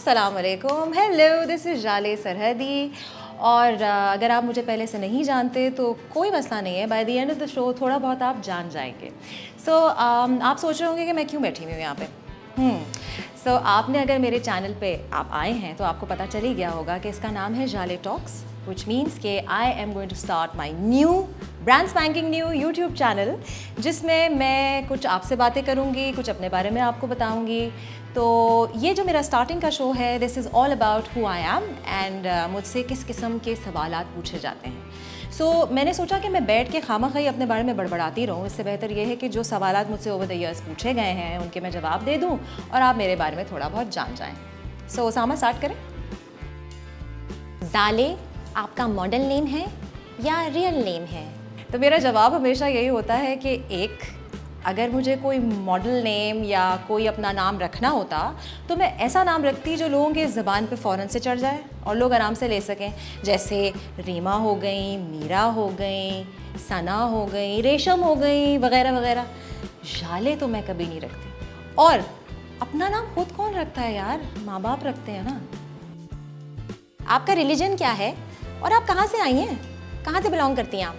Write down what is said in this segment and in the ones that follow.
अस्सलाम वालेकुम, hello, this is जाले सरहदी। और अगर आप मुझे पहले से नहीं जानते तो कोई मसला नहीं है, by the end of the show थोड़ा बहुत आप जान जाएंगे। आप सोच रहे होंगे कि मैं क्यों बैठी हुई हूँ यहाँ पे। आपने अगर मेरे चैनल पे आप आए हैं तो आपको पता चल ही गया होगा कि इसका नाम है जाले टॉक्स, विच मीन्स के I am going to start my new brand spanking new YouTube channel, जिसमें मैं कुछ आपसे बातें करूँगी, कुछ अपने बारे में आपको बताऊँगी। तो ये जो मेरा स्टार्टिंग का शो है, this is all about who I am and मुझसे किस किस्म के सवालात पूछे जाते हैं। मैंने सोचा कि मैं बैठ के खामख़ाई अपने बारे में बड़बड़ाती रहूँ, इससे बेहतर ये है कि जो सवालात मुझसे ओवर द ईयर्स पूछे गए हैं उनके मैं जवाब दे दूँ और आप मेरे बारे में थोड़ा बहुत जान जाएँ। उसामा स्टार्ट करें। जाले आपका मॉडल नेम है या रियल नेम है? तो मेरा जवाब हमेशा यही होता है कि अगर मुझे कोई मॉडल नेम या कोई अपना नाम रखना होता तो मैं ऐसा नाम रखती जो लोगों के ज़बान पे फ़ौरन से चढ़ जाए और लोग आराम से ले सकें, जैसे रीमा हो गई, मीरा हो गई, सना हो गई, रेशम हो गई, वगैरह वगैरह। जाले तो मैं कभी नहीं रखती। और अपना नाम खुद कौन रखता है यार, माँ बाप रखते हैं ना। आपका रिलीजन क्या है और आप कहाँ से आई हैं, कहाँ से बिलोंग करती हैं आप?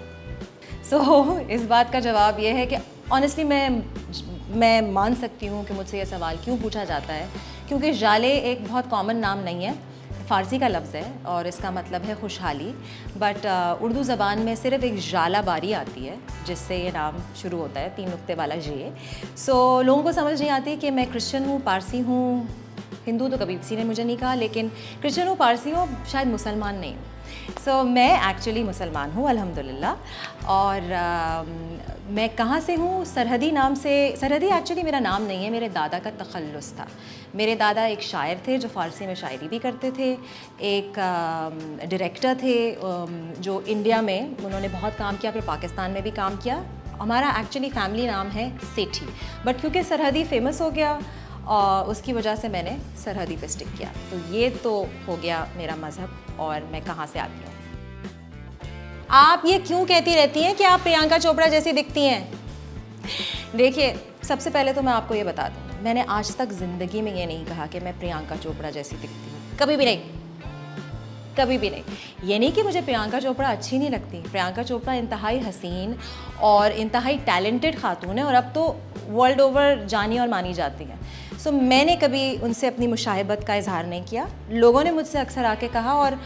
इस बात का जवाब ये है कि ऑनेस्टली मैं मान सकती हूँ कि मुझसे ये सवाल क्यों पूछा जाता है, क्योंकि जाले एक बहुत कॉमन नाम नहीं है, फ़ारसी का लफ्ज़ है और इसका मतलब है खुशहाली। बट उर्दू ज़बान में सिर्फ एक जाला बारी आती है जिससे ये नाम शुरू होता है, 3 नुक्ते वाला जे। लोगों को समझ नहीं आती कि मैं क्रिश्चियन हूँ, पारसी हूँ, हिंदू तो कभी किसी ने मुझे नहीं कहा, लेकिन क्रिश्चियन हूँ, पारसी हूँ, शायद मुसलमान नहीं हूँ। मैं एक्चुअली मुसलमान हूँ अल्हम्दुलिल्लाह। और मैं कहाँ से हूँ? सरहदी नाम से। सरहदी एक्चुअली मेरा नाम नहीं है, मेरे दादा का तखल्लुस था। मेरे दादा एक शायर थे जो फ़ारसी में शायरी भी करते थे, एक डायरेक्टर थे जो इंडिया में उन्होंने बहुत काम किया, फिर पाकिस्तान में भी काम किया। हमारा एक्चुअली फैमिली नाम है सेठी, बट क्योंकि सरहदी फेमस हो गया और उसकी वजह से मैंने सरहदी पे स्टिक किया। तो ये तो हो गया मेरा मज़हब और मैं कहाँ से आती हूँ। आप ये क्यों कहती रहती हैं कि आप प्रियंका चोपड़ा जैसी दिखती हैं? देखिए, सबसे पहले तो मैं आपको ये बता दूँ, मैंने आज तक ज़िंदगी में ये नहीं कहा कि मैं प्रियंका चोपड़ा जैसी दिखती हूँ, कभी भी नहीं, कभी भी नहीं। ये नहीं कि मुझे प्रियंका चोपड़ा अच्छी नहीं लगती। प्रियंका चोपड़ा इंतहाई हसीन और इंतहाई टैलेंटेड खातून है और अब तो वर्ल्ड ओवर जानी और मानी जाती हैं। मैंने कभी उनसे अपनी मुशाहिबत का इजहार नहीं किया। लोगों ने मुझसे अक्सर आके कहा, और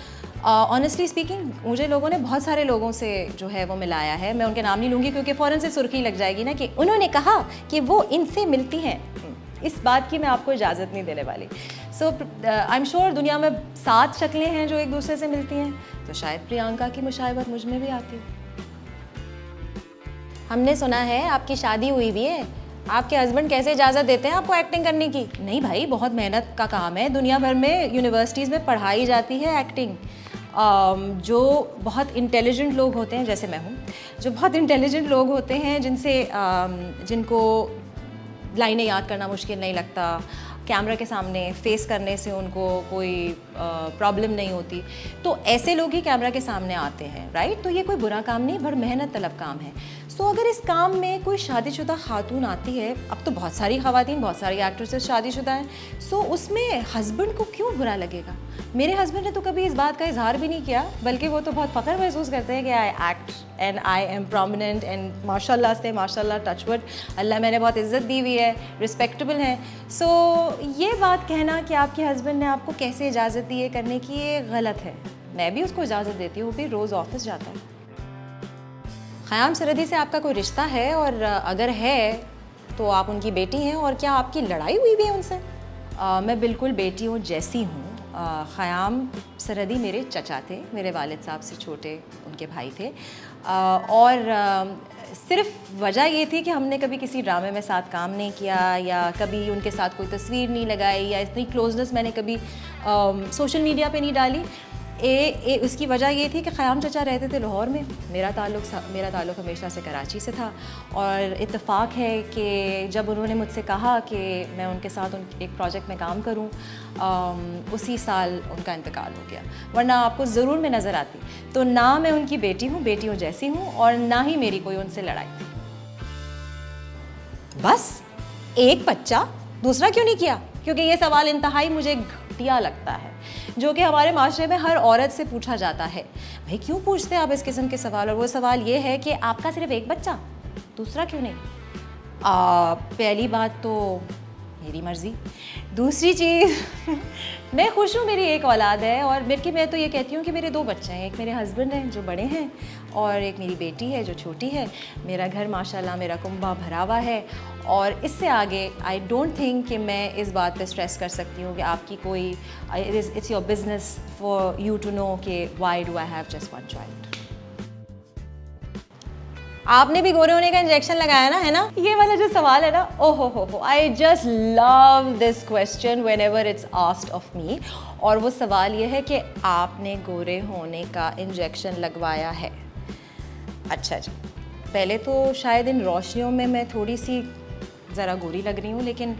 ऑनेस्टली स्पीकिंग मुझे लोगों ने बहुत सारे लोगों से जो है वो मिलाया है। मैं उनके नाम नहीं लूँगी क्योंकि फ़ौरन से सुर्खी लग जाएगी ना कि उन्होंने कहा कि वो इनसे मिलती हैं। इस बात की मैं आपको इजाज़त नहीं देने वाली। आई एम श्योर दुनिया में 7 शक्लें हैं जो एक दूसरे से मिलती हैं, तो शायद प्रियंका की मुशाहिबत मुझ में भी आती। हमने सुना है आपकी शादी हुई भी है। आपके हस्बैंड कैसे इजाज़त देते हैं आपको एक्टिंग करने की? नहीं भाई, बहुत मेहनत का काम है। दुनिया भर में यूनिवर्सिटीज़ में पढ़ाई जाती है एक्टिंग। जो बहुत इंटेलिजेंट लोग होते हैं, जैसे मैं हूँ, जो बहुत इंटेलिजेंट लोग होते हैं जिनको लाइनें याद करना मुश्किल नहीं लगता, कैमरा के सामने फेस करने से उनको कोई प्रॉब्लम नहीं होती, तो ऐसे लोग ही कैमरा के सामने आते हैं, राइट? तो ये कोई बुरा काम नहीं, बड़ा मेहनत तलब काम है। अगर इस काम में कोई शादीशुदा खातून आती है, अब तो बहुत सारी ख़वातीन, बहुत सारी एक्ट्रेसेस शादीशुदा हैं, उसमें हस्बैंड को क्यों बुरा लगेगा? मेरे हस्बैंड ने तो कभी इस बात का इजहार भी नहीं किया, बल्कि वो तो बहुत फ़ख्र महसूस करते हैं कि I act and I M prominent and माशाल्लाह से माशाल्लाह, टचवुड, अल्लाह मैंने बहुत इज़्ज़त दी हुई है, रिस्पेक्टेबल हैं। ये बात कहना कि आपके हस्बैंड ने आपको कैसे इजाज़त दी है करने की, ये गलत है। मैं भी उसको इजाज़त देती हूँ, वो भी रोज़ ऑफिस जाता है। ख़याम सरहदी से आपका कोई रिश्ता है, और अगर है तो आप उनकी बेटी हैं, और क्या आपकी लड़ाई हुई भी है उनसे? मैं बिल्कुल बेटियों जैसी हूँ। ख़याम सरहदी मेरे चचा थे, मेरे वालिद साहब से छोटे उनके भाई थे, और सिर्फ वजह ये थी कि हमने कभी किसी ड्रामे में साथ काम नहीं किया या कभी उनके साथ कोई तस्वीर नहीं लगाई या इतनी क्लोजनेस मैंने कभी सोशल मीडिया पे नहीं डाली। उसकी वजह ये थी कि ख़याम चचा रहते थे लाहौर में, मेरा ताल्लुक़ हमेशा से कराची से था, और इत्तेफाक है कि जब उन्होंने मुझसे कहा कि मैं उनके साथ एक प्रोजेक्ट में काम करूं, उसी साल उनका इंतकाल हो गया, वरना आपको ज़रूर मैं नज़र आती। तो ना मैं उनकी बेटी हूँ, बेटियों जैसी हूँ, और ना ही मेरी कोई उनसे लड़ाई थी। बस एक बच्चा, दूसरा क्यों नहीं किया? क्योंकि ये सवाल इंतहाई मुझे घटिया लगता है, जो कि हमारे माशरे में हर औरत से पूछा जाता है। भाई क्यों पूछते हैं आप इस किस्म के सवाल? और वो सवाल ये है कि आपका सिर्फ एक बच्चा, दूसरा क्यों नहीं? पहली बात तो मेरी मर्ज़ी, दूसरी चीज़ मैं खुश हूँ, मेरी एक औलाद है। और मैं तो ये कहती हूँ कि मेरे 2 बच्चे हैं, एक मेरे हस्बैंड हैं जो बड़े हैं और एक मेरी बेटी है जो छोटी है। मेरा घर माशाल्लाह मेरा कुंबा भरा हुआ है और इससे आगे आई डोंट थिंक कि मैं इस बात पे स्ट्रेस कर सकती हूँ कि आपकी कोई it's your business for you to know कि why do I have just 1 child. आपने भी गोरे होने का इंजेक्शन लगाया ना, है ना? ये वाला जो सवाल है ना, ओहो हो, I just love this question when ever its asked of me. और वो सवाल ये है कि आपने गोरे होने का इंजेक्शन लगवाया है? अच्छा जी, पहले तो शायद इन रोशनियों में मैं थोड़ी सी ज़रा गोरी लग रही हूँ, लेकिन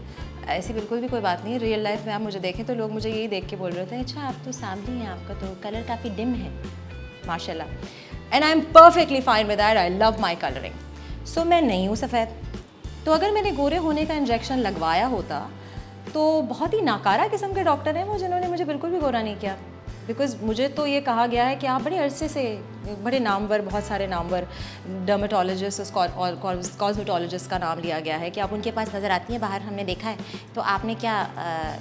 ऐसी बिल्कुल भी कोई बात नहीं है। रियल लाइफ में आप मुझे देखें तो लोग मुझे यही देख के बोल रहे थे, अच्छा आप तो सांवली हैं, आपका तो कलर काफ़ी डिम है माशाल्लाह। And I am perfectly fine with that, I love my colouring. So मैं नहीं हूँ सफ़ेद। तो अगर मैंने गोरे होने का इंजेक्शन लगवाया होता तो बहुत ही नाकारा किस्म के डॉक्टर हैं वो, जिन्होंने मुझे बिल्कुल भी गोरा नहीं किया। बिकॉज़ मुझे तो ये कहा गया है कि आप बड़े अरसे से बड़े नामवर, बहुत सारे नामवर डर्मेटोलॉजिस्ट और कॉस्मेटोलॉजिस्ट का नाम लिया गया है कि आप उनके पास नज़र आती हैं बाहर, हमने देखा है। तो आपने क्या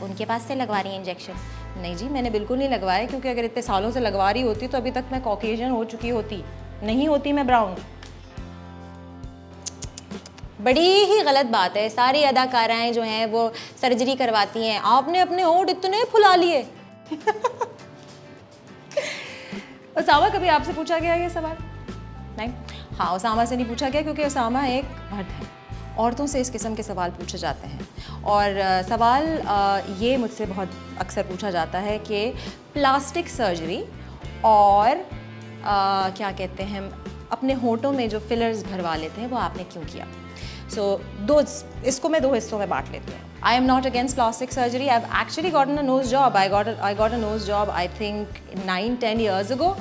उनके पास से लगवा रही हैं इंजेक्शन? नहीं जी, मैंने बिल्कुल नहीं लगवाया, क्योंकि अगर इतने सालों से लगवा रही होती तो अभी तक मैं कॉकेशियन हो चुकी होती, नहीं होती मैं ब्राउन। बड़ी ही गलत बात है, सारी अदाकाराएं जो हैं वो सर्जरी करवाती हैं। आपने अपने होंठ इतने फुला लिए। उसामा, कभी आपसे पूछा गया ये सवाल? नहीं। हाँ, उसामा से नहीं पूछा गया क्योंकि उसामा एक मर्द है। औरतों से इस किस्म के सवाल पूछे जाते हैं। और सवाल ये मुझसे बहुत अक्सर पूछा जाता है कि प्लास्टिक सर्जरी और क्या कहते हैं, अपने होठों में जो फिलर्स भरवा लेते हैं वो आपने क्यों किया? इसको मैं 2 हिस्सों में बांट लेती हूँ। I am not against plastic surgery. I have actually gotten a nose job. I got a nose job I think 9-10 years ago।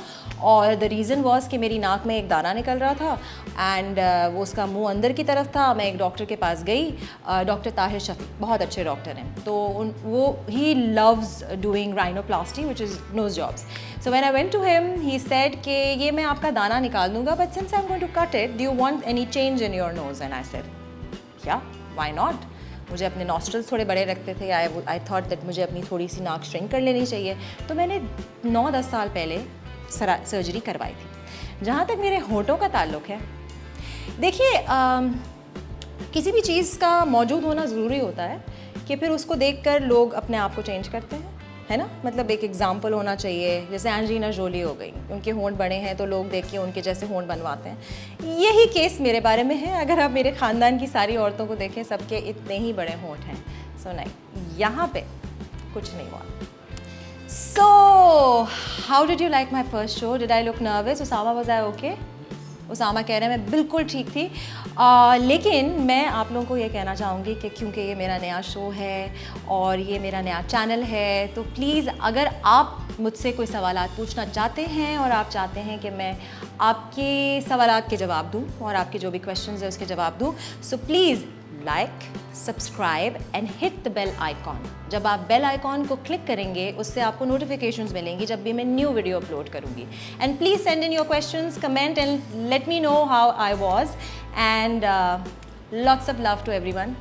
और द रीज़न वॉज कि मेरी नाक में एक दाना निकल रहा था एंड वो उसका मुंह अंदर की तरफ था। मैं एक डॉक्टर के पास गई, डॉक्टर ताहिर शफीक, बहुत अच्छे डॉक्टर हैं। तो वो he loves doing rhinoplasty which is nose jobs. So when I went to him he said कि ये मैं आपका दाना निकाल दूंगा, but since I am going to cut it, do you want any change in your nose? And I said क्या, why not. मुझे अपने नॉस्ट्रल्स थोड़े बड़े रखते थे। आई थॉट दैट मुझे अपनी थोड़ी सी नाक श्रिंक कर लेनी चाहिए। तो मैंने 9-10 साल पहले सर्जरी करवाई थी। जहाँ तक मेरे होठों का ताल्लुक़ है, देखिए किसी भी चीज़ का मौजूद होना ज़रूरी होता है कि फिर उसको देखकर लोग अपने आप को चेंज करते हैं, है ना? मतलब एक एग्जाम्पल होना चाहिए। जैसे एंजेलिना जोली हो गई, उनके होंठ बड़े हैं तो लोग देख के उनके जैसे होंठ बनवाते हैं। यही केस मेरे बारे में है। अगर आप मेरे ख़ानदान की सारी औरतों को देखें, सबके इतने ही बड़े होंठ हैं। सो नहीं, यहाँ पे कुछ नहीं हुआ। So, how did you like my first show? Did I look nervous? Usama, was I okay? Usama कह रहे हैं मैं बिल्कुल ठीक थी। लेकिन मैं आप लोगों को ये कहना चाहूँगी कि क्योंकि ये मेरा नया शो है और ये मेरा नया चैनल है, तो प्लीज़ अगर आप मुझसे कोई सवालात पूछना चाहते हैं और आप चाहते हैं कि मैं आपके सवालात के जवाब दूँ और आपके जो भी क्वेश्चंस है उसके जवाब दूँ, so please like, subscribe and hit the bell icon. जब आप बेल आइकॉन को क्लिक करेंगे उससे आपको नोटिफिकेशंस मिलेंगी जब भी मैं न्यू वीडियो अपलोड करूँगी। And please send in your questions, comment and let me know how I was and lots of love to everyone.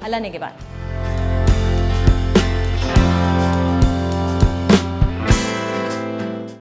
अल्लाह ने के बाद।